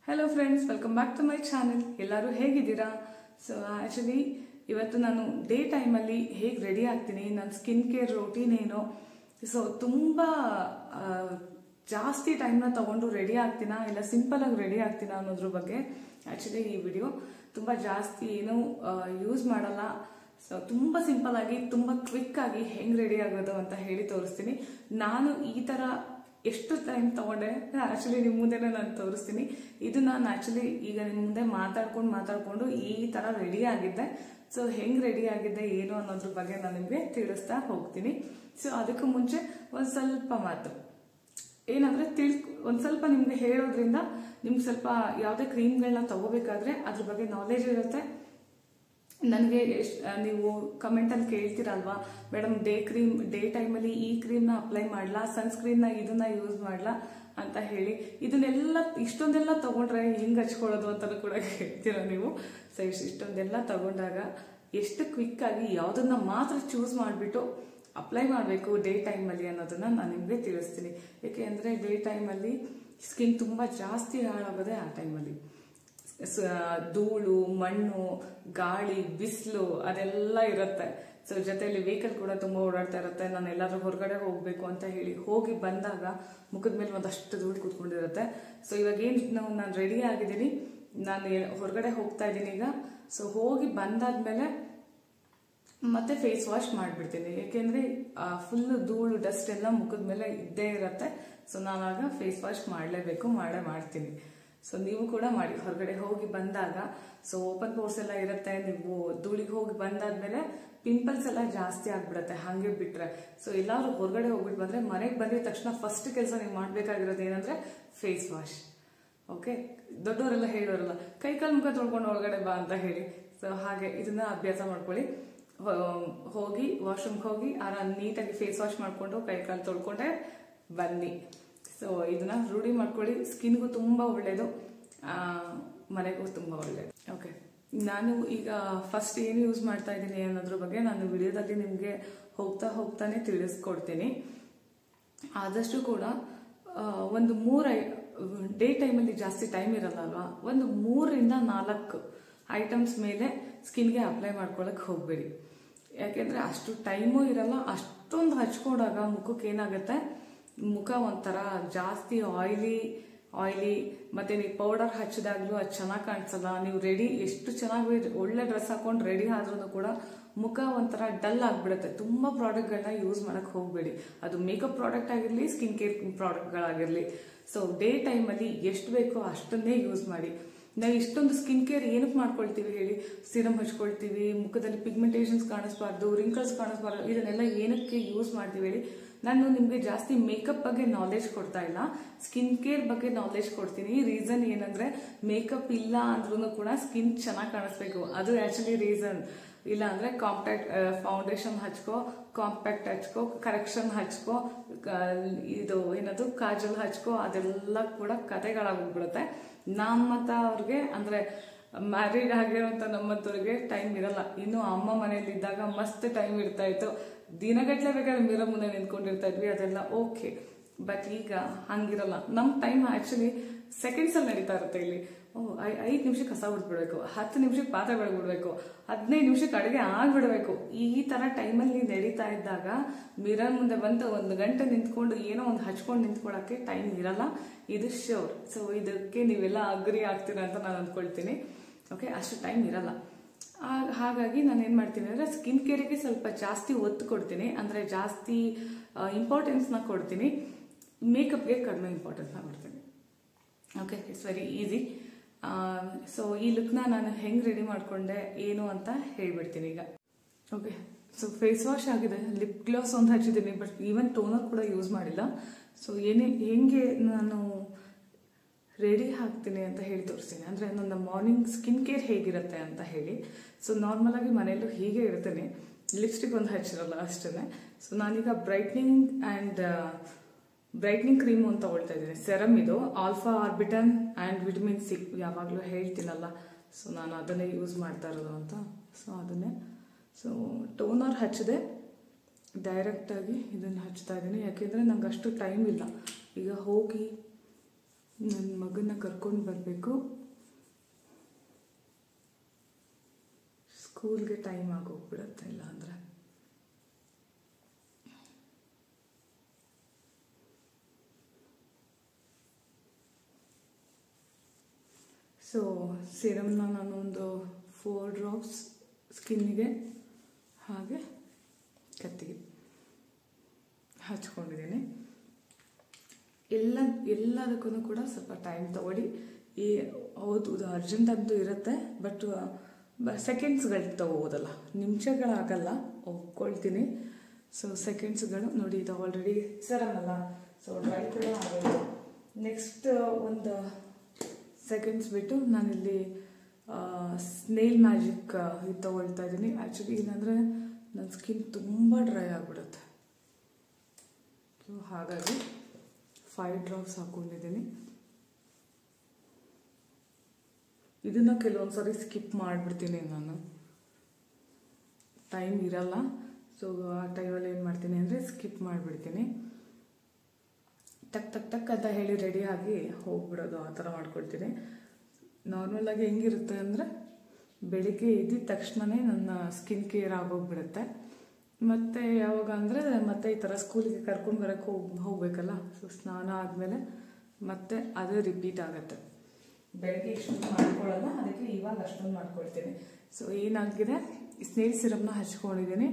Hello friends, welcome back to my channel. ಎಲ್ಲರೂ ಹೇಗಿದ್ದೀರಾ? So actually ಇವತ್ತು ನಾನು ಡೇ ಟೈಮಲ್ಲಿ ಹೇಗೆ ರೆಡಿ ಆಗ್ತೀನಿ, ನನ್ನ ಸ್ಕಿನ್ ಕೇರ್ ರೋಟೀನ್ ಏನು, ಸೊ ತುಂಬ ಜಾಸ್ತಿ ಟೈಮ್ನ ತೊಗೊಂಡು ರೆಡಿ ಆಗ್ತೀನಾ ಇಲ್ಲ ಸಿಂಪಲಾಗಿ ರೆಡಿ ಆಗ್ತೀನಾ ಅನ್ನೋದ್ರ ಬಗ್ಗೆ ಆ್ಯಕ್ಚುಲಿ ಈ ವಿಡಿಯೋ ತುಂಬ ಜಾಸ್ತಿ ಏನೂ ಯೂಸ್ ಮಾಡಲ್ಲ. ಸೊ ತುಂಬ ಸಿಂಪಲ್ ಆಗಿ ತುಂಬ ಕ್ವಿಕ್ ಆಗಿ ಹೆಂಗೆ ರೆಡಿ ಆಗೋದು ಅಂತ ಹೇಳಿ ತೋರಿಸ್ತೀನಿ. ನಾನು ಈ ಥರ ಎಷ್ಟು ಟೈಮ್ ತಗೊಂಡೆ ಆ್ಯಕ್ಚುಲಿ ನಿಮ್ಮ ಮುಂದೆನೇ ನಾನು ತೋರಿಸ್ತೀನಿ. ಇದು ನಾನು ಆ್ಯಕ್ಚುಲಿ ಈಗ ನಿಮ್ಮ ಮುಂದೆ ಮಾತಾಡ್ಕೊಂಡು ಈ ಥರ ರೆಡಿ ಆಗಿದ್ದೆ. ಸೊ ಹೆಂಗೆ ರೆಡಿ ಆಗಿದ್ದೆ ಏನು ಅನ್ನೋದ್ರ ಬಗ್ಗೆ ನಾನು ನಿಮಗೆ ತಿಳಿಸ್ತಾ ಹೋಗ್ತೀನಿ. ಸೊ ಅದಕ್ಕೂ ಮುಂಚೆ ಒಂದು ಸ್ವಲ್ಪ ಮಾತು ಏನಂದರೆ ಒಂದು ಸ್ವಲ್ಪ ನಿಮಗೆ ಹೇಳೋದ್ರಿಂದ ನಿಮ್ಗೆ ಸ್ವಲ್ಪ ಯಾವುದೇ ಕ್ರೀಮ್ಗಳನ್ನ ತಗೋಬೇಕಾದ್ರೆ ಅದ್ರ ಬಗ್ಗೆ ನಾಲೆಜ್ ಇರುತ್ತೆ. ನನಗೆ ನೀವು ಕಮೆಂಟಲ್ಲಿ ಕೇಳ್ತೀರಲ್ವಾ, ಮೇಡಮ್ ಡೇ ಟೈಮಲ್ಲಿ ಈ ಕ್ರೀಮ್ನ ಅಪ್ಲೈ ಮಾಡಲಾ, ಸನ್ಸ್ಕ್ರೀನ್ನ ಇದನ್ನ ಯೂಸ್ ಮಾಡಲಾ ಅಂತ ಹೇಳಿ, ಇಷ್ಟೊಂದೆಲ್ಲ ತಗೊಂಡ್ರೆ ಹೆಂಗೆ ಹಚ್ಕೊಳ್ಳೋದು ಅಂತಲೂ ಕೂಡ ಹೇಳ್ತೀರ ನೀವು. ಸೊ ಇಷ್ಟೊಂದೆಲ್ಲ ತಗೊಂಡಾಗ ಎಷ್ಟು ಕ್ವಿಕ್ ಆಗಿ ಯಾವುದನ್ನ ಮಾತ್ರ ಚೂಸ್ ಮಾಡಿಬಿಟ್ಟು ಅಪ್ಲೈ ಮಾಡಬೇಕು ಡೇ ಟೈಮಲ್ಲಿ ಅನ್ನೋದನ್ನ ನಾನು ನಿಮಗೆ ತಿಳಿಸ್ತೀನಿ. ಏಕೆ ಅಂದರೆ ಡೇ ಟೈಮಲ್ಲಿ ಸ್ಕಿನ್ ತುಂಬ ಜಾಸ್ತಿ ಹಾಳಾಗೋದೆ ಆ ಟೈಮಲ್ಲಿ. ಧೂಳು, ಮಣ್ಣು, ಗಾಳಿ, ಬಿಸಿಲು ಅದೆಲ್ಲ ಇರುತ್ತೆ. ಸೊ ಜೊತೆಯಲ್ಲಿ ವೆಹಿಕಲ್ ಕೂಡ ತುಂಬ ಓಡಾಡ್ತಾ ಇರುತ್ತೆ. ನಾನು ಎಲ್ಲಾದ್ರೂ ಹೊರಗಡೆ ಹೋಗ್ಬೇಕು ಅಂತ ಹೇಳಿ ಹೋಗಿ ಬಂದಾಗ ಮುಖದ ಮೇಲೆ ಒಂದಷ್ಟು ಧೂಳು ಕೂತ್ಕೊಂಡಿರುತ್ತೆ. ಸೊ ಇವಾಗ ಏನು ನಾನು ರೆಡಿ ಆಗಿದ್ದೀನಿ, ನಾನು ಹೊರಗಡೆ ಹೋಗ್ತಾ ಇದ್ದೀನಿ ಈಗ. ಸೊ ಹೋಗಿ ಬಂದಾದ್ಮೇಲೆ ಮತ್ತೆ ಫೇಸ್ ವಾಶ್ ಮಾಡಿಬಿಡ್ತೀನಿ. ಏಕೆಂದ್ರೆ ಫುಲ್ ಧೂಳು ಡಸ್ಟ್ ಎಲ್ಲ ಮುಖದ ಮೇಲೆ ಇದ್ದೇ ಇರುತ್ತೆ. ಸೊ ನಾನಾಗ ಫೇಸ್ ವಾಶ್ ಮಾಡಲೇಬೇಕು, ಮಾಡ್ತೀನಿ. ಸೊ ನೀವು ಕೂಡ ಮಾಡಿ. ಹೊರಗಡೆ ಹೋಗಿ ಬಂದಾಗ ಸೊ ಓಪನ್ ಪೋರ್ಸ್ ಎಲ್ಲ ಇರುತ್ತೆ, ನೀವು ಧೂಳಿಗೆ ಹೋಗಿ ಬಂದಾದ್ಮೇಲೆ ಪಿಂಪಲ್ಸ್ ಎಲ್ಲ ಜಾಸ್ತಿ ಆಗ್ಬಿಡುತ್ತೆ ಹಾಗೆ ಬಿಟ್ರೆ. ಸೊ ಎಲ್ಲಾದ್ರೂ ಹೊರಗಡೆ ಹೋಗ್ಬಿಟ್ಟು ಬಂದ್ರೆ ಮನೆಗೆ ಬಂದಿದ ತಕ್ಷಣ ಫಸ್ಟ್ ಕೆಲಸ ನೀವು ಮಾಡ್ಬೇಕಾಗಿರೋದು ಏನಂದ್ರೆ ಫೇಸ್ ವಾಶ್. ಓಕೆ, ದೊಡ್ಡವರೆಲ್ಲ ಹೇಳೋರಲ್ಲ ಕೈಕಾಲು ಮುಖ ತೊಳ್ಕೊಂಡು ಒಳಗಡೆ ಬಾ ಅಂತ ಹೇಳಿ. ಸೊ ಹಾಗೆ ಇದನ್ನ ಅಭ್ಯಾಸ ಮಾಡ್ಕೊಳ್ಳಿ. ಹೋಗಿ ವಾಶ್ರೂಮ್ಗೆ ಹೋಗಿ ನೀಟಾಗಿ ಫೇಸ್ ವಾಶ್ ಮಾಡ್ಕೊಂಡು ಕೈಕಾಲು ತೊಳ್ಕೊಂಡೆ ಬನ್ನಿ. ಸೊ ಇದನ್ನ ರೂಢಿ ಮಾಡ್ಕೊಳ್ಳಿ. ಸ್ಕಿನ್ಗೂ ತುಂಬ ಒಳ್ಳೇದು, ಮನೆಗೂ ತುಂಬ ಒಳ್ಳೇದು. ಓಕೆ, ನಾನು ಈಗ ಫಸ್ಟ್ ಏನು ಯೂಸ್ ಮಾಡ್ತಾ ಇದ್ದೀನಿ ಅನ್ನೋದ್ರ ಬಗ್ಗೆ ನಾನು ವಿಡಿಯೋದಲ್ಲಿ ನಿಮಗೆ ಹೋಗ್ತಾನೆ ತಿಳಿಸ್ಕೊಡ್ತೀನಿ. ಆದಷ್ಟು ಕೂಡ ಒಂದು ಡೇ ಟೈಮಲ್ಲಿ ಜಾಸ್ತಿ ಟೈಮ್ ಇರಲ್ಲ ಅಲ್ವಾ, ಒಂದು 3ರಿಂದ 4 ಐಟಮ್ಸ್ ಮೇಲೆ ಸ್ಕಿನ್ಗೆ ಅಪ್ಲೈ ಮಾಡ್ಕೊಳಕ್ ಹೋಗ್ಬೇಡಿ. ಯಾಕೆಂದ್ರೆ ಅಷ್ಟು ಟೈಮು ಇರಲ್ಲ. ಅಷ್ಟೊಂದು ಹಚ್ಕೊಂಡಾಗ ಮುಖಕ್ಕೆ ಏನಾಗುತ್ತೆ, ಮುಖ ಒಂಥರ ಜಾಸ್ತಿ ಆಯಿಲಿ ಮತ್ತೆ ನೀವು ಪೌಡರ್ ಹಚ್ಚಿದಾಗ್ಲೂ ಅದು ಚೆನ್ನಾಗಿ ಕಾಣಿಸಲ್ಲ. ನೀವು ಎಷ್ಟು ಚೆನ್ನಾಗಿ ಒಳ್ಳೆ ಡ್ರೆಸ್ ಹಾಕೊಂಡು ರೆಡಿ ಆದ್ರೂ ಕೂಡ ಮುಖ ಒಂಥರ ಡಲ್ ಆಗ್ಬಿಡುತ್ತೆ. ತುಂಬಾ ಪ್ರಾಡಕ್ಟ್ಗಳನ್ನ ಯೂಸ್ ಮಾಡಕ್ ಹೋಗ್ಬೇಡಿ. ಅದು ಮೇಕಪ್ ಪ್ರಾಡಕ್ಟ್ ಆಗಿರ್ಲಿ, ಸ್ಕಿನ್ ಕೇರ್ ಪ್ರಾಡಕ್ಟ್ಗಳಾಗಿರ್ಲಿ. ಸೊ ಡೇ ಟೈಮಲ್ಲಿ ಎಷ್ಟು ಬೇಕೋ ಅಷ್ಟನ್ನೇ ಯೂಸ್ ಮಾಡಿ. ನಾವು ಇಷ್ಟೊಂದು ಸ್ಕಿನ್ ಕೇರ್ ಏನಕ್ಕೆ ಮಾಡ್ಕೊಳ್ತೀವಿ ಹೇಳಿ? ಸಿರಮ್ ಹಚ್ಕೊಳ್ತೀವಿ, ಮುಖದಲ್ಲಿ ಪಿಗ್ಮೆಂಟೇಷನ್ಸ್ ಕಾಣಿಸ್ಬಾರ್ದು, ರಿಂಕಲ್ಸ್ ಕಾಣಿಸ್ಬಾರ್ದು, ಇದನ್ನೆಲ್ಲ ಏನಕ್ಕೆ ಯೂಸ್ ಮಾಡ್ತೀವಿ ಹೇಳಿ? ನಾನು ನಿಮಗೆ ಜಾಸ್ತಿ ಮೇಕಪ್ ಬಗ್ಗೆ ನಾಲೆಜ್ ಕೊಡ್ತಾ ಇಲ್ಲ, ಸ್ಕಿನ್ ಕೇರ್ ಬಗ್ಗೆ ನಾಲೆಜ್ ಕೊಡ್ತೀನಿ. ರೀಸನ್ ಏನಂದ್ರೆ ಮೇಕಪ್ ಇಲ್ಲ ಅಂದ್ರೂ ಕೂಡ ಸ್ಕಿನ್ ಚೆನ್ನಾಗಿ ಕಾಣಿಸ್ಬೇಕು, ಅದು ಆಕ್ಚುಲಿ ರೀಸನ್. ಇಲ್ಲ ಅಂದ್ರೆ ಕಾಂಪ್ಯಾಕ್ಟ್ ಫೌಂಡೇಶನ್ ಹಚ್ಕೋ, ಕಾಂಪ್ಯಾಕ್ಟ್ ಹಚ್ಕೋ, ಕರೆಕ್ಷನ್ ಹಚ್ಕೋ, ಇದು ಏನದು ಕಾಜಲ್ ಹಚ್ಕೋ, ಅದೆಲ್ಲ ಕೂಡ ಕತೆಗಳಾಗೋಗ್ಬಿಡುತ್ತೆ. ನಮ್ಮಂತವ್ರಿಗೆ ಅಂದ್ರೆ ಮ್ಯಾರಿಡ್ ಆಗಿರೋಂಥ ನಮ್ಮಂತವ್ರಿಗೆ ಟೈಮ್ ಇರಲ್ಲ. ಇನ್ನು ಅಮ್ಮ ಮನೇಲಿ ಇದ್ದಾಗ ಮಸ್ತ್ ಟೈಮ್ ಇರ್ತಾ ಇತ್ತು, ದಿನಗಟ್ಲೆ ಬೇಕಾದ್ರೆ ಮಿರರ್ ಮುಂದೆ ನಿಂತ್ಕೊಂಡಿರ್ತಾ ಇದ್ವಿ, ಅದೆಲ್ಲ ಓಕೆ. ಬಟ್ ಈಗ ಹಂಗಿರಲ್ಲ. ನಮ್ ಟೈಮ್ ಆಕ್ಚುಲಿ ಸೆಕೆಂಡ್ಸ್ ಅಲ್ಲಿ ನಡೀತಾ ಇರುತ್ತೆ. ಇಲ್ಲಿ 5 ನಿಮಿಷಕ್ಕೆ ಕಸ ಬಿಡ್ಬಿಡ್ಬೇಕು, 10 ನಿಮಿಷಕ್ಕೆ ಪಾತ್ರೆ ಬೆಳಗ್ಬಿಡ್ಬೇಕು, 15 ನಿಮಿಷಕ್ಕೆ ಅಡುಗೆ ಆಗ್ಬಿಡ್ಬೇಕು. ಈ ತರ ಟೈಮಲ್ಲಿ ನಡೀತಾ ಇದ್ದಾಗ ಮಿರರ್ ಮುಂದೆ ಬಂದು 1 ಗಂಟೆ ನಿಂತ್ಕೊಂಡು ಏನೋ ಒಂದು ಹಚ್ಕೊಂಡು ನಿಂತ್ಕೊಳ್ಳೋಕೆ ಟೈಮ್ ಇರಲ್ಲ, ಇದು ಶ್ಯೂರ್. ಸೊ ಇದಕ್ಕೆ ನೀವೆಲ್ಲ ಅಗ್ರಿ ಆಗ್ತೀರಾ ಅಂತ ನಾನು ಅಂದ್ಕೊಳ್ತೀನಿ. ಓಕೆ, ಅಷ್ಟು ಟೈಮ್ ಇರಲ್ಲ. ಹಾಗಾಗಿ ನಾನು ಏನ್ ಮಾಡ್ತೀನಿ ಅಂದ್ರೆ ಸ್ಕಿನ್ ಕೇರ್ಗೆ ಸ್ವಲ್ಪ ಜಾಸ್ತಿ ಒತ್ತು ಕೊಡ್ತೀನಿ, ಅಂದ್ರೆ ಜಾಸ್ತಿ ಇಂಪಾರ್ಟೆನ್ಸ್ನ ಕೊಡ್ತೀನಿ. ಮೇಕಪ್ಗೆ ಕಡಿಮೆ ಇಂಪಾರ್ಟೆನ್ಸ್ನ ಕೊಡ್ತೀನಿ. Okay, it's very easy. So ಈ ಲುಕ್ನ ನಾನು ಹೆಂಗೆ ರೆಡಿ ಮಾಡ್ಕೊಂಡೆ ಏನು ಅಂತ ಹೇಳ್ಬಿಡ್ತೀನಿ ಈಗ. ಓಕೆ, ಸೊ ಫೇಸ್ ವಾಶ್ ಆಗಿದೆ, ಲಿಪ್ ಗ್ಲಾಸ್ ಒಂದು ಹಚ್ಚಿದ್ದೀನಿ, ಬಟ್ ಈವನ್ ಟೋನರ್ ಕೂಡ ಯೂಸ್ ಮಾಡಿಲ್ಲ. ಸೊ ಹೆಂಗೆ ನಾನು ರೆಡಿ ಹಾಕ್ತೀನಿ ಅಂತ ಹೇಳಿ ತೋರಿಸ್ತೀನಿ. ಅಂದರೆ ನನ್ನ ಮಾರ್ನಿಂಗ್ ಸ್ಕಿನ್ ಕೇರ್ ಹೇಗಿರುತ್ತೆ ಅಂತ ಹೇಳಿ. ಸೊ ನಾರ್ಮಲ್ ಆಗಿ ಮನೆಯಲ್ಲೂ ಹೀಗೆ ಇರ್ತೀನಿ, ಲಿಪ್ಸ್ಟಿಕ್ ಒಂದು ಹಚ್ಚಿರಲ್ಲ ಅಷ್ಟೇ. ಸೊ ನಾನೀಗ ಬ್ರೈಟ್ನಿಂಗ್ ಕ್ರೀಮ್ ಅಂತ ತಗೊಳ್ತಾ ಇದ್ದೀನಿ. ಸೆರಮ್ ಇದು ಆಲ್ಫಾ ಆರ್ಬಿಟನ್ ಆ್ಯಂಡ್ ವಿಟಮಿನ್ ಸಿ, ಯಾವಾಗಲೂ ಹೇಳ್ತೀನಲ್ಲ, ಸೊ ನಾನು ಅದನ್ನೇ ಯೂಸ್ ಮಾಡ್ತಾ ಇರೋದು ಅಂತ. ಸೊ ಅದನ್ನೇ ಟೋನರ್ ಹಚ್ಚಿದೆ, ಡೈರೆಕ್ಟಾಗಿ ಇದನ್ನು ಹಚ್ತಾ ಇದ್ದೀನಿ. ಯಾಕೆಂದರೆ ನಂಗೆ ಅಷ್ಟು ಟೈಮ್ ಇಲ್ಲ. ಈಗ ಹೋಗಿ ನನ್ನ ಮಗನ ಕರ್ಕೊಂಡು ಬರಬೇಕು, ಸ್ಕೂಲ್ಗೆ ಟೈಮ್ ಆಗೋಗ್ಬಿಡುತ್ತೆ ಇಲ್ಲ ಅಂದರೆ. ಸೊ ಸೀರಮ್ನ ನಾನು ಒಂದು 4 ಡ್ರಾಪ್ಸ್ ಸ್ಕಿನ್ನಿಗೆ ಹಾಗೆ ಕತ್ತಿಗೆ ಹಚ್ಕೊಂಡಿದ್ದೀನಿ. ಎಲ್ಲದಕ್ಕೂ ಕೂಡ ಸ್ವಲ್ಪ ಟೈಮ್ ತಗೊಳ್ಳಿ. ಹೌದು, ಇದು ಅರ್ಜೆಂಟ್ ಅಂತೂ ಇರುತ್ತೆ, ಬಟ್ ಸೆಕೆಂಡ್ಸ್ಗಳು ತಗೋಬೋದಲ್ಲ, ನಿಮಿಷಗಳಾಗಲ್ಲ, ಒಪ್ಕೊಳ್ತೀನಿ. ಸೊ ಸೆಕೆಂಡ್ಸ್ಗಳು ನೋಡಿ, ಇದು ಆಲ್ರೆಡಿ ಸರಮ್ ಅಲ್ಲ, ಸೊ ಡ್ರೈ ಕೂಡ ಆಗೋದು. ನೆಕ್ಸ್ಟ್ ಒಂದು ಸೆಕೆಂಡ್ಸ್ ಬಿಟ್ಟು ನಾನಿಲ್ಲಿ ಸ್ನೇಲ್ ಮ್ಯಾಜಿಕ್ ಇದು ತಗೊಳ್ತಾ ಇದ್ದೀನಿ. ಆ್ಯಕ್ಚುಲಿ ಏನಂದರೆ ನನ್ನ ಸ್ಕಿನ್ ತುಂಬ ಡ್ರೈ ಆಗಿಬಿಡುತ್ತೆ. ಸೊ ಹಾಗಾಗಿ 5 ಡ್ರಾಪ್ಸ್ ಹಾಕ್ಕೊಂಡಿದ್ದೀನಿ. ಇದನ್ನು ಕೆಲವೊಂದು ಸಾರಿ ಸ್ಕಿಪ್ ಮಾಡಿಬಿಡ್ತೀನಿ ನಾನು, ಟೈಮ್ ಇರಲ್ಲ. ಸೊ ಆ ಟೈಮಲ್ಲಿ ಏನು ಮಾಡ್ತೀನಿ ಅಂದರೆ ಸ್ಕಿಪ್ ಮಾಡಿಬಿಡ್ತೀನಿ. ಟಕ್ ಟಕ್ ಟಕ್ ಅಂತ ಹೇಳಿ ರೆಡಿಯಾಗಿ ಹೋಗ್ಬಿಡೋದು, ಆ ಥರ ಮಾಡ್ಕೊಳ್ತೀನಿ. ನಾರ್ಮಲಾಗಿ ಹೆಂಗಿರುತ್ತೆ ಅಂದರೆ ಬೆಳಿಗ್ಗೆ ಎದ್ದಿದ ತಕ್ಷಣವೇ ನನ್ನ ಸ್ಕಿನ್ ಕೇರ್ ಆಗೋಗ್ಬಿಡುತ್ತೆ. ಮತ್ತು ಯಾವಾಗ ಅಂದರೆ ಮತ್ತೆ ಈ ಥರ ಸ್ಕೂಲಿಗೆ ಕರ್ಕೊಂಡು ಬರೋಕ್ಕೆ ಹೋಗಬೇಕಲ್ಲ, ಸೊ ಸ್ನಾನ ಆದಮೇಲೆ ಮತ್ತೆ ಅದೇ ರಿಪೀಟ್ ಆಗುತ್ತೆ. ಬೆಳಗ್ಗೆ ಇಷ್ಟೊಂದು ಮಾಡ್ಕೊಳ್ಳಲ್ಲ, ಅದಕ್ಕೆ ಇವಾಗ ಅಷ್ಟೊಂದು ಮಾಡ್ಕೊಳ್ತೀನಿ. ಸೊ ಏನಾಗಿದೆ, ಸ್ನೇಲ್ ಸಿರಮ್ನ ಹಚ್ಕೊಂಡಿದ್ದೀನಿ.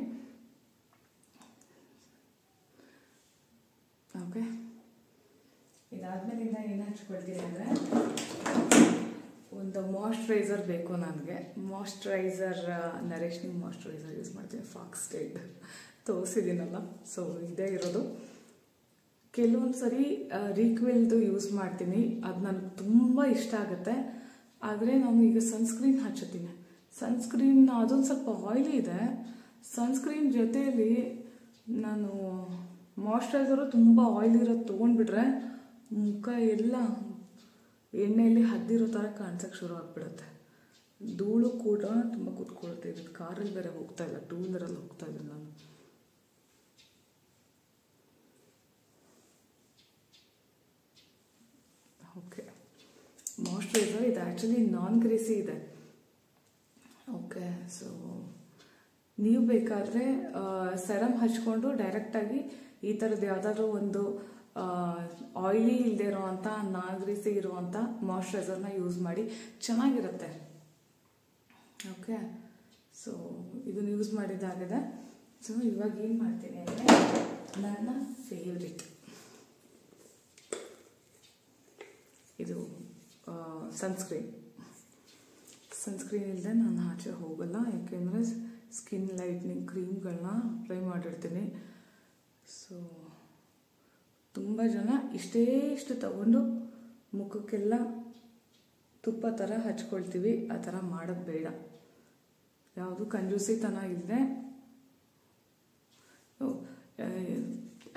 ಓಕೆ, ಇದಾದ್ಮೇಲಿಂದ ಏನು ಹಚ್ಕೊಳ್ತೀನಿ ಅಂದರೆ ಒಂದು ಮಾಯ್ಶ್ಚರೈಸರ್ ಬೇಕು ನನಗೆ. ಮಾಯ್ಶ್ಚರೈಸರ್ ನರಿಶ್ನಿಂಗ್ ಮಾಯ್ಶ್ಚರೈಸರ್ ಯೂಸ್ ಮಾಡ್ತೀನಿ, ಫಾಕ್ಸ್ ಸ್ಟೈಲ್ ತೋರಿಸಿದ್ದೀನಲ್ಲ, ಸೊ ಇದೇ ಇರೋದು. ಕೆಲವೊಂದು ಸರಿ ರೀಕ್ವಿಲ್ದು ಯೂಸ್ ಮಾಡ್ತೀನಿ, ಅದು ನನಗೆ ತುಂಬ ಇಷ್ಟ ಆಗುತ್ತೆ. ಆದರೆ ನಾನು ಈಗ ಸನ್ಸ್ಕ್ರೀನ್ ಹಚ್ಚುತ್ತೀನಿ. ಸನ್ಸ್ಕ್ರೀನ್ ಅದೊಂದು ಸ್ವಲ್ಪ ಆಯಿಲಿ ಇದೆ. ಸನ್ಸ್ಕ್ರೀನ್ ಜೊತೆಯಲ್ಲಿ ನಾನು ಮಾಯ್ಶ್ಚರೈಸರು ತುಂಬ ಆಯಿಲ್ ಇರೋದು ತೊಗೊಂಡ್ಬಿಟ್ರೆ ಮುಖ ಎಲ್ಲ ಎಣ್ಣೆಯಲ್ಲಿ ಹದ್ದಿರೋ ಥರ ಕಾಣಿಸೋಕ್ಕೆ ಶುರು ಆಗಿಬಿಡುತ್ತೆ. ಧೂಳು ಕೂಡ ತುಂಬ ಕೂತ್ಕೊಳ್ತಾ ಇದ್ದೀನಿ. ಕಾರಲ್ಲಿ ಬೇರೆ ಹೋಗ್ತಾ ಇಲ್ಲ, 2 ವೀಲರಲ್ಲಿ ಹೋಗ್ತಾ ಇದ್ದೀನಿ ನಾನು. ಓಕೆ, ಮಾಯ್ಶ್ಚರೈಸರ್ ಇದು ಆ್ಯಕ್ಚುಲಿ ನಾನ್ ಗ್ರೀಸಿ ಇದೆ. ಓಕೆ, ಸೊ ನೀವು ಬೇಕಾದರೆ ಸೆರಮ್ ಹಚ್ಕೊಂಡು ಡೈರೆಕ್ಟಾಗಿ ಈ ಥರದ್ದು ಯಾವುದಾದ್ರೂ ಒಂದು ಆಯಿಲಿ ಇಲ್ಲದೆ ಇರೋವಂಥ ನಾನ್ ಗ್ರೀಸಿ ಇರುವಂಥ ಮಾಯ್ಶ್ಚರೈಸರ್ನ ಯೂಸ್ ಮಾಡಿ, ಚೆನ್ನಾಗಿರುತ್ತೆ. ಓಕೆ, ಸೊ ಇದನ್ನು ಯೂಸ್ ಮಾಡಿದ್ದಾಗಿದೆ. ಸೊ ಇವಾಗ ಏನು ಮಾಡ್ತೀನಿ ಅಂದರೆ ನನ್ನ ಫೇವ್ರೆಟ್ ಇದು ಸನ್ಸ್ಕ್ರೀನ್ ಇಲ್ಲದೆ ನಾನು ಆಚೆ ಹೋಗಲ್ಲ, ಯಾಕೆಂದರೆ ಸ್ಕಿನ್ ಲೈಟ್ನಿಂಗ್ ಕ್ರೀಮ್ಗಳನ್ನ ಅಪ್ಲೈ ಮಾಡಿರ್ತೀನಿ. ಸೊ ತುಂಬ ಜನ ಇಷ್ಟು ತಗೊಂಡು ಮುಖಕ್ಕೆಲ್ಲ ತುಪ್ಪ ಥರ ಹಚ್ಕೊಳ್ತೀವಿ. ಆ ಥರ ಮಾಡೋದು ಬೇಡ, ಯಾವುದು ಕಂಜೂಸಿತನ ಇದೆ.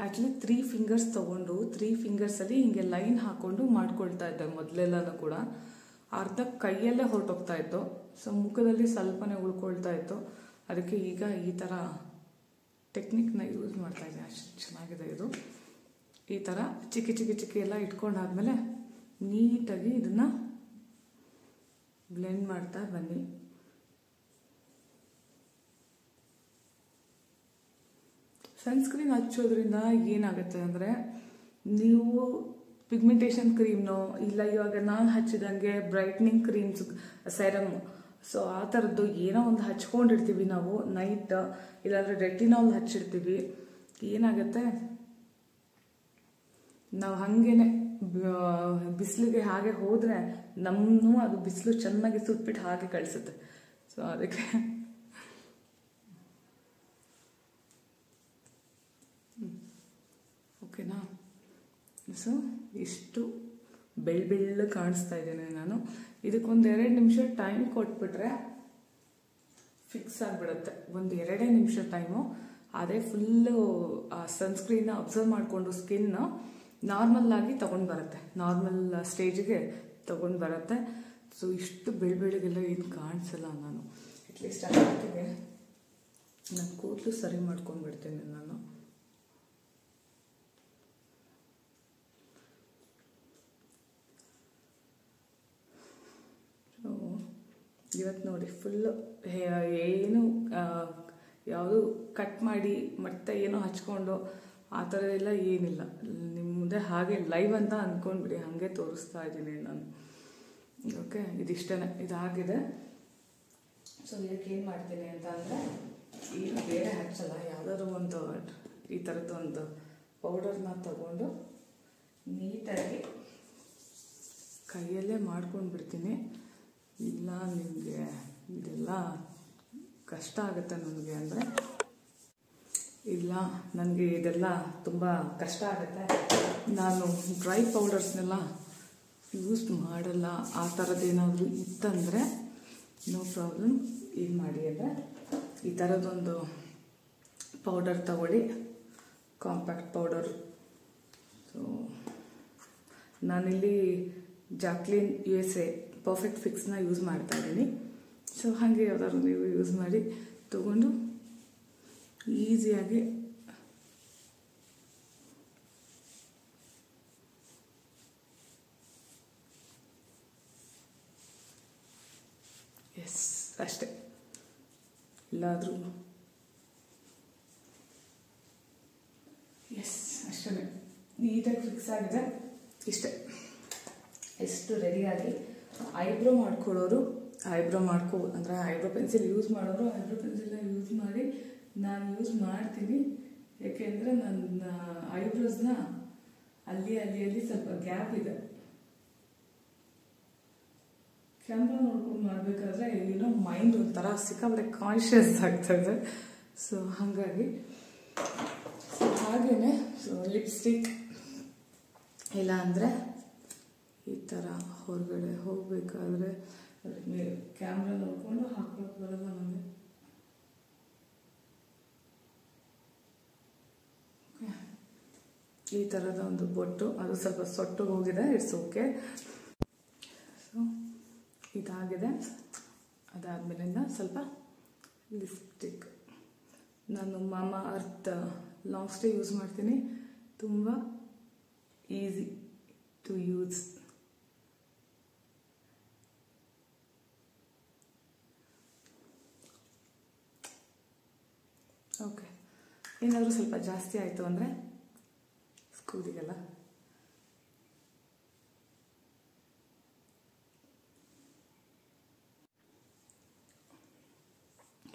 ಆ್ಯಕ್ಚುಲಿ 3 ಫಿಂಗರ್ಸ್ ತೊಗೊಂಡು 3 ಫಿಂಗರ್ಸಲ್ಲಿ ಹಿಂಗೆ ಲೈನ್ ಹಾಕ್ಕೊಂಡು ಮಾಡ್ಕೊಳ್ತಾ ಇದ್ದೆ ಮೊದಲೆಲ್ಲನೂ ಕೂಡ. ಅರ್ಧ ಕೈಯಲ್ಲೇ ಹೊರಟೋಗ್ತಾ ಇತ್ತು, ಸೊ ಮುಖದಲ್ಲಿ ಸ್ವಲ್ಪನೇ ಉಳ್ಕೊಳ್ತಾ ಇತ್ತು. ಅದಕ್ಕೆ ಈಗ ಈ ಥರ ಟೆಕ್ನಿಕ್ನ ಯೂಸ್ ಮಾಡ್ತಾ ಇದ್ದೆ. ಅಷ್ಟು ಚೆನ್ನಾಗಿದೆ ಇದು. ಈ ಥರ ಚಿಕ್ಕಿ ಎಲ್ಲ ಇಟ್ಕೊಂಡಾದ್ಮೇಲೆ ನೀಟಾಗಿ ಇದನ್ನು ಬ್ಲೆಂಡ್ ಮಾಡ್ತಾ ಬನ್ನಿ. ಸನ್ಸ್ಕ್ರೀನ್ ಹಚ್ಚೋದ್ರಿಂದ ಏನಾಗುತ್ತೆ ಅಂದರೆ, ನೀವು ಪಿಗ್ಮೆಂಟೇಷನ್ ಕ್ರೀಮ್ನೋ ಇಲ್ಲ ಇವಾಗ ನಾನು ಹಚ್ಚಿದಂಗೆ ಬ್ರೈಟ್ನಿಂಗ್ ಕ್ರೀಮ್ಸ್ ಸೆರಮ್, ಸೊ ಆ ಥರದ್ದು ಏನೋ ಒಂದು ಹಚ್ಕೊಂಡಿರ್ತೀವಿ ನಾವು ನೈಟ್, ಇಲ್ಲಾಂದರೆ ರೆಟಿನಾಲ್ ಹಚ್ಚಿರ್ತೀವಿ. ಏನಾಗುತ್ತೆ, ನಾವು ಹಾಗೇನೆ ಬಿಸಿಲಿಗೆ ಹಾಗೆ ಹೋದರೆ ನಮ್ಮನ್ನು ಅದು ಬಿಸಿಲು ಚೆನ್ನಾಗಿ ಸುಟ್ಬಿಟ್ಟು ಹಾಗೆ ಕಳಿಸುತ್ತೆ. ಸೊ ಅದಕ್ಕೆ ಓಕೆನಾ. ಸೊ ಇಷ್ಟು ಬೆಳ್ಳ ಕಾಣಿಸ್ತಾ ಇದ್ದೇನೆ ನಾನು. ಇದಕ್ಕೊಂದು 2 ನಿಮಿಷ ಟೈಮ್ ಕೊಟ್ಬಿಟ್ರೆ ಫಿಕ್ಸ್ ಆಗಿಬಿಡುತ್ತೆ. ಒಂದು 2 ನಿಮಿಷ ಟೈಮು, ಅದೇ ಫುಲ್ಲು ಸನ್ಸ್ಕ್ರೀನ್ನ ಅಬ್ಸರ್ವ್ ಮಾಡಿಕೊಂಡು ಸ್ಕಿನ್ ನಾರ್ಮಲ್ ಆಗಿ ತಗೊಂಡು ಬರುತ್ತೆ, ನಾರ್ಮಲ್ ಸ್ಟೇಜಿಗೆ ತಗೊಂಡು ಬರುತ್ತೆ. ಸೊ ಇಷ್ಟು ಬೆಳಗ್ಗೆಲ್ಲ ಏನು ಕಾಣಿಸಲ್ಲ. ನಾನು ಅಟ್ಲೀಸ್ಟ್ ಅದಕ್ಕೆ ನನ್ನ ಕೂದಲು ಸರಿ ಮಾಡ್ಕೊಂಡು ಬಿಡ್ತೇನೆ ನಾನು. ಇವತ್ತು ನೋಡಿ ಫುಲ್ಲು ಏನು ಯಾವುದು ಕಟ್ ಮಾಡಿ ಮತ್ತೆ ಏನೋ ಹಚ್ಕೊಂಡು ಆ ಥರ ಎಲ್ಲ ಏನಿಲ್ಲ. ನಿಮ್ಮ ಮುಂದೆ ಹಾಗೆ ಲೈವ್ ಅಂತ ಅಂದ್ಕೊಂಡ್ಬಿಡಿ, ಹಾಗೆ ತೋರಿಸ್ತಾ ಇದ್ದೀನಿ ನಾನು. ಓಕೆ, ಇದಿಷ್ಟೇ, ಇದಾಗಿದೆ. ಸೊ ಇದಕ್ಕೆ ಏನು ಮಾಡ್ತೀನಿ ಅಂತ ಅಂದರೆ, ಈಗ ಬೇರೆ ಹಚ್ಚಲ್ಲ, ಯಾವುದಾದ್ರು ಒಂದು ಈ ಥರದ್ದು ಒಂದು ಪೌಡರ್ನ ತಗೊಂಡು ನೀಟಾಗಿ ಕೈಯಲ್ಲೇ ಮಾಡ್ಕೊಂಡು ಬಿಡ್ತೀನಿ. ಇಲ್ಲ ನಿಮಗೆ ಇದೆಲ್ಲ ಕಷ್ಟ ಆಗುತ್ತೆ ನನಗೆ ಅಂದರೆ, ಇಲ್ಲ ನನಗೆ ಇದೆಲ್ಲ ತುಂಬ ಕಷ್ಟ ಆಗುತ್ತೆ, ನಾನು ಡ್ರೈ ಪೌಡರ್ಸ್ನೆಲ್ಲ ಯೂಸ್ ಮಾಡಲ್ಲ, ಆ ಥರದ್ದೇನಾದರೂ ಇತ್ತಂದರೆ ನೋ ಪ್ರಾಬ್ಲಮ್. ಏನು ಮಾಡಿ ಅಂದರೆ, ಈ ಥರದ್ದೊಂದು ಪೌಡರ್ ತಗೊಳ್ಳಿ, ಕಾಂಪ್ಯಾಕ್ಟ್ ಪೌಡರ್. ಸೊ ನಾನಿಲ್ಲಿ ಜಾಕ್ಲಿನ್ USA ಪರ್ಫೆಕ್ಟ್ ಫಿಕ್ಸ್ನ ಯೂಸ್ ಮಾಡ್ತಾ ಇದ್ದೀನಿ. ಸೊ ಹಾಗೆ ಯಾವ್ದಾದ್ರು ನೀವು ಯೂಸ್ ಮಾಡಿ ತಗೊಂಡು ಈಸಿಯಾಗಿ ಎಸ್ ಅಷ್ಟೇ, ಎಲ್ಲಾದರೂ ಎಸ್ ಅಷ್ಟೇ, ನೀಟಾಗಿ ಫಿಕ್ಸ್ ಆಗಿದೆ. ಇಷ್ಟೇ, ಎಷ್ಟು ರೆಡಿಯಾಗಿ ಐಬ್ರೋ ಮಾಡ್ಕೊಳ್ಳೋರು ಐಬ್ರೋ ಅಂದರೆ ಐಬ್ರೋ ಪೆನ್ಸಿಲ್ ಯೂಸ್ ಮಾಡೋರು ಐಬ್ರೋ ಪೆನ್ಸಿಲ್ನ ಯೂಸ್ ಮಾಡಿ, ನಾನು ಯೂಸ್ ಮಾಡ್ತೀನಿ. ಯಾಕೆಂದರೆ ನನ್ನ ಐಬ್ರೋಸ್ನ ಅಲ್ಲಿ ಸ್ವಲ್ಪ ಗ್ಯಾಪ್ ಇದೆ. ಕ್ಯಾಮ್ರಾ ನೋಡ್ಕೊಂಡು ಮಾಡಬೇಕಾದ್ರೆ ಏನೋ ಮೈಂಡ್ ಒಂಥರ ಸಿಕ್ಕಾಪಟ್ಟೆ ಕಾನ್ಷಿಯಸ್ ಆಗ್ತದೆ. ಸೊ ಹಾಗಾಗಿ ಹಾಗೇ ಲಿಪ್ಸ್ಟಿಕ್ ಇಲ್ಲ ಅಂದರೆ ಈ ಥರ ಹೊರಗಡೆ ಹೋಗಬೇಕಾದ್ರೆ ಕ್ಯಾಮ್ರಾ ನೋಡಿಕೊಂಡು ಹಾಕೋಕೆ ಬರಲ್ಲ ನನಗೆ. ಈ ಥರದ ಒಂದು ಬೊಟ್ಟು, ಅದು ಸ್ವಲ್ಪ ಸೊಟ್ಟು ಹೋಗಿದೆ, ಇಟ್ಸ್ ಓಕೆ. ಸೊ ಇದಾಗಿದೆ. ಅದಾದಮೇಲಿಂದ ಸ್ವಲ್ಪ ಲಿಪ್ಸ್ಟಿಕ್. ನಾನು ಮಾಮಾ ಅರ್ತ್ ಲಾಂಗ್ ಸ್ಟೇ ಯೂಸ್ ಮಾಡ್ತೀನಿ, ತುಂಬ ಈಸಿ ಟು ಯೂಸ್. ಓಕೆ, ಏನಾದರೂ ಸ್ವಲ್ಪ ಜಾಸ್ತಿ ಆಯಿತು ಅಂದರೆ ಕೂದಿಗೆಲ್ಲ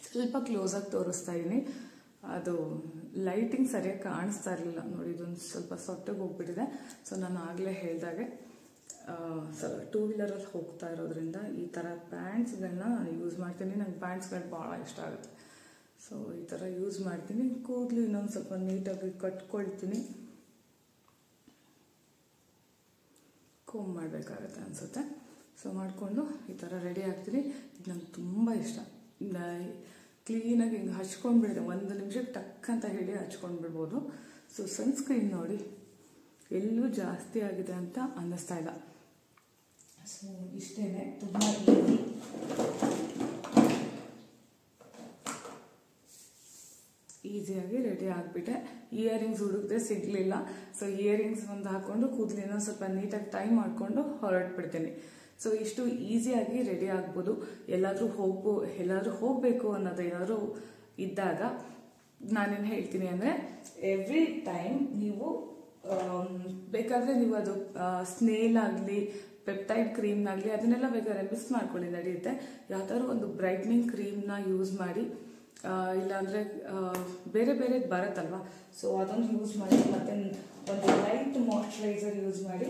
ಸ್ವಲ್ಪ ಕ್ಲೋಸಾಗಿ ತೋರಿಸ್ತಾ ಇದ್ದೀನಿ. ಅದು ಲೈಟಿಂಗ್ ಸರಿಯಾಗಿ ಕಾಣಿಸ್ತಾ ಇರಲಿಲ್ಲ ನೋಡಿ, ಇದೊಂದು ಸ್ವಲ್ಪ ಸೊಟ್ಟಿಗೆ ಹೋಗ್ಬಿಟ್ಟಿದೆ. ಸೊ ನಾನು ಆಗಲೇ ಹೇಳಿದಾಗೆ ಸ್ವಲ್ಪ ಟೂ ವೀಲರಲ್ಲಿ ಹೋಗ್ತಾ ಇರೋದ್ರಿಂದ ಈ ಥರ ಪ್ಯಾಂಟ್ಸ್ಗಳನ್ನ ನಾನು ಯೂಸ್ ಮಾಡ್ತೀನಿ. ನಂಗೆ ಪ್ಯಾಂಟ್ಸ್ಗಳು ಭಾಳ ಇಷ್ಟ ಆಗುತ್ತೆ. ಸೊ ಈ ಥರ ಯೂಸ್ ಮಾಡ್ತೀನಿ. ಕೂದಲು ಇನ್ನೊಂದು ಸ್ವಲ್ಪ ನೀಟಾಗಿ ಕಟ್ಕೊಳ್ತೀನಿ. ಕೋಮ್ ಮಾಡಬೇಕಾಗತ್ತೆ ಅನಿಸುತ್ತೆ. ಸೊ ಮಾಡಿಕೊಂಡು ಈ ಥರ ರೆಡಿ ಆಗ್ತೀನಿ. ಇದು ನಂಗೆ ತುಂಬ ಇಷ್ಟ. ಕ್ಲೀನಾಗಿ ಹಿಂಗೆ ಹಚ್ಕೊಂಡ್ಬಿಡಿದೆ, 1 ನಿಮಿಷಕ್ಕೆ ಟಕ್ ಅಂತ ಹೇಳಿ ಹಚ್ಕೊಂಡು ಬಿಡ್ಬೋದು. ಸೊ ಸನ್ಸ್ಕ್ರೀನ್ ನೋಡಿ ಎಲ್ಲೂ ಜಾಸ್ತಿ ಆಗಿದೆ ಅಂತ ಅನ್ನಿಸ್ತಾ ಇಲ್ಲ. ಸೊ ಇಷ್ಟೇ, ತುಂಬ ಈಸಿಯಾಗಿ ರೆಡಿ ಆಗಿಬಿಟ್ಟೆ. ಇಯರಿಂಗ್ಸ್ ಹುಡುಕಿದ್ರೆ ಸಿಗಲಿಲ್ಲ. ಸೊ ಇಯರಿಂಗ್ಸ್ ಒಂದು ಹಾಕ್ಕೊಂಡು ಕೂದಲಿನ ಸ್ವಲ್ಪ ನೀಟಾಗಿ ಟೈ ಮಾಡಿಕೊಂಡು ಹೊರಟ್ಬಿಡ್ತೀನಿ. ಸೊ ಇಷ್ಟು ಈಸಿಯಾಗಿ ರೆಡಿ ಆಗ್ಬೋದು. ಎಲ್ಲಾದರೂ ಹೋಗಬೇಕು ಅನ್ನೋದು ಏನಾದರೂ ಇದ್ದಾಗ ನಾನೇನು ಹೇಳ್ತೀನಿ ಅಂದರೆ, ಎವ್ರಿ ಟೈಮ್ ನೀವು ಬೇಕಾದರೆ ನೀವು ಅದು ಸ್ನೇಲ್ ಆಗಲಿ ಪೆಪ್ಟೈಡ್ ಕ್ರೀಮ್ನಾಗಲಿ ಅದನ್ನೆಲ್ಲ ಬೇಕಾದ್ರೆ ಮಿಕ್ಸ್ ಮಾಡ್ಕೊಳ್ಳಿ, ನಡೆಯುತ್ತೆ. ಯಾವ್ದಾದ್ರು ಒಂದು ಬ್ರೈಟ್ನಿಂಗ್ ಕ್ರೀಮ್ನ ಯೂಸ್ ಮಾಡಿ, ಇಲ್ಲಾಂದರೆ ಬೇರೆ ಬೇರೆ ಬರುತ್ತಲ್ವ, ಸೊ ಅದನ್ನು ಯೂಸ್ ಮಾಡಿ, ಮತ್ತು ಒಂದು ಲೈಟ್ ಮಾಯ್ಶ್ಚರೈಸರ್ ಯೂಸ್ ಮಾಡಿ,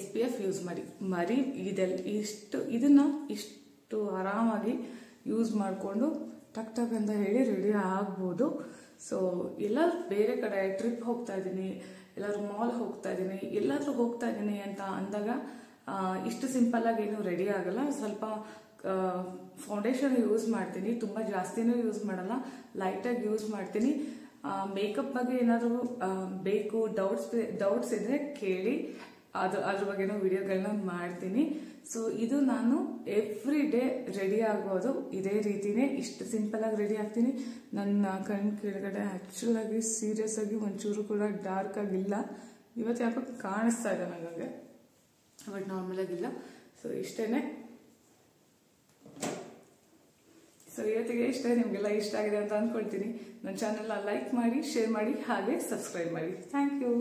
SPF ಯೂಸ್ ಮಾಡಿ ಇದನ್ನು ಇಷ್ಟು ಆರಾಮಾಗಿ ಯೂಸ್ ಮಾಡಿಕೊಂಡು ಟಕ್ ಟಕ್ ಅಂತ ಹೇಳಿ ರೆಡಿ ಆಗ್ಬೋದು. ಸೊ ಎಲ್ಲಾದ್ರೂ ಬೇರೆ ಕಡೆ ಟ್ರಿಪ್ ಹೋಗ್ತಾ ಇದ್ದೀನಿ, ಎಲ್ಲಾದ್ರೂ ಮಾಲ್ ಹೋಗ್ತಾ ಇದ್ದೀನಿ, ಎಲ್ಲಾದ್ರೂ ಹೋಗ್ತಾ ಇದ್ದೀನಿ ಅಂತ ಅಂದಾಗ ಇಷ್ಟು ಸಿಂಪಲ್ಲಾಗಿ ಏನು ರೆಡಿ ಆಗಲ್ಲ. ಸ್ವಲ್ಪ ಫೌಂಡೇಶನ್ ಯೂಸ್ ಮಾಡ್ತೀನಿ, ತುಂಬ ಜಾಸ್ತಿನೂ ಯೂಸ್ ಮಾಡಲ್ಲ, ಲೈಟಾಗಿ ಯೂಸ್ ಮಾಡ್ತೀನಿ. ಮೇಕಪ್ ಬಗ್ಗೆ ಏನಾದರೂ ಬೇಕು ಡೌಟ್ಸ್ ಇದ್ರೆ ಕೇಳಿ, ಅದ್ರ ಬಗ್ಗೆನೂ ವಿಡಿಯೋಗಳನ್ನ ಮಾಡ್ತೀನಿ. ಸೊ ಇದು ನಾನು ಎವ್ರಿ ಡೇ ರೆಡಿ ಆಗೋದು ಇದೇ ರೀತಿನೇ, ಇಷ್ಟು ಸಿಂಪಲಾಗಿ ರೆಡಿ ಆಗ್ತೀನಿ. ನನ್ನ ಕಣ್ಣು ಕೆಳಗಡೆ ಆ್ಯಕ್ಚುಲ್ ಆಗಿ ಸೀರಿಯಸ್ ಆಗಿ ಒಂಚೂರು ಕೂಡ ಡಾರ್ಕ್ ಆಗಿಲ್ಲ. ಇವತ್ತು ಯಾಕೋ ಕಾಣಿಸ್ತಾ ಇದೆ ನನಗೆ, ಬಟ್ ನಾರ್ಮಲ್ ಆಗಿಲ್ಲ. ಸೊ ಇಷ್ಟೇ. ಇವತ್ತಿಗೆ ಇಷ್ಟ, ನಿಮಗೆಲ್ಲ ಇಷ್ಟ ಆಗಿದೆ ಅಂತ ಅಂದ್ಕೊಳ್ತೀನಿ. ನನ್ನ ಚಾನೆಲ್ನ ಲೈಕ್ ಮಾಡಿ, ಶೇರ್ ಮಾಡಿ, ಹಾಗೆ ಸಬ್ಸ್ಕ್ರೈಬ್ ಮಾಡಿ. Thank you.